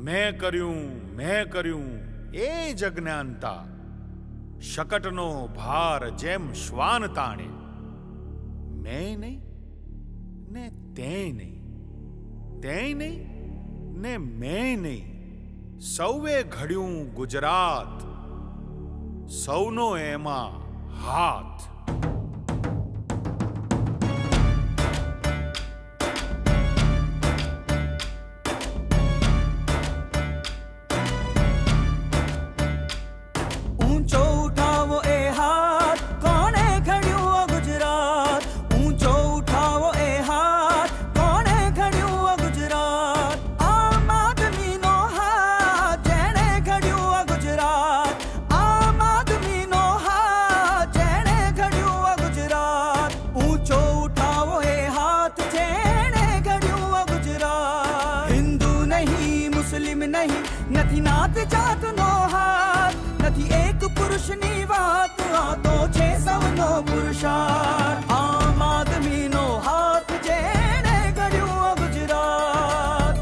मैं कर्यूं ए ज अज्ञानता शकटनो भार जेम श्वान ताणे मैं नहीं ने ते नहीं ने मैं नहीं सौवे घड़ियों गुजरात सौनो एमा हाथ। ऊंचो उठावो ए हाथ कोने खड़ियो गुजरात, ऊंचो उठावो ए हाथ कोने खड़ियो गुजरात। आम आदमी नो हाथ जेने खड़ियो गुजरात, आम आदमी नो हाथ जेने खड़ियो गुजरात। ऊंचो उठावो ए हाथ जेने खड़ियो गुजरात। हिंदू नहीं मुस्लिम नहीं नथी नात जात नो हाथ, नथी एक पुरुष नी वात आ तो 600 पुरुषार्थ। आम आदमी नो हाथ जेने घड़ियो गुजरात।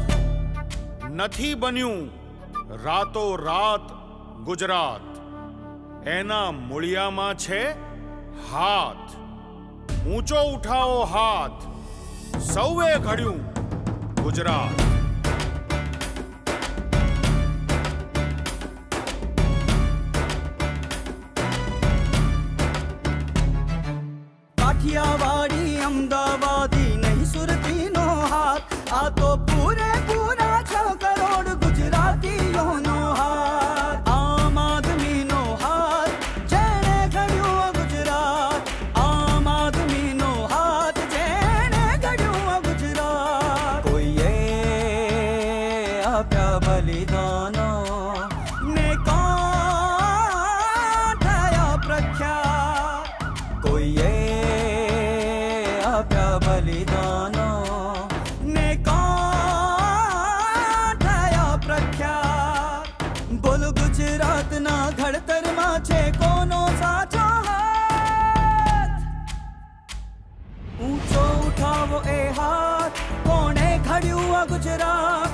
नथी बन्यूं रातो रात गुजरात, एना मूळियामां छे हाथ। ऊंचो उठाओ हाथ सौवे घड़ियूं गुजरात। काठियावाड़ी अहमदाबादी नहीं सुरती नो हाथ, आ तो पूरा 6 करोड़ गुजरातियों नो हाथ। आम आदमी नो हाथ जेने घड़ियो गुजरात, आम आदमी नो हाथ जेने घड़ियो गुजरात। कोई ये आप्या बलिदानो ने कौन ठया प्रख्यात, कोई ये बलिदानो ने कौन ठया प्रख्यात। बोलो गुजरात ना घड़तर मां छे कोनो साचो हाथ। ऊंचो उठावो ए हाथ कोने खड़ियो गुजरात,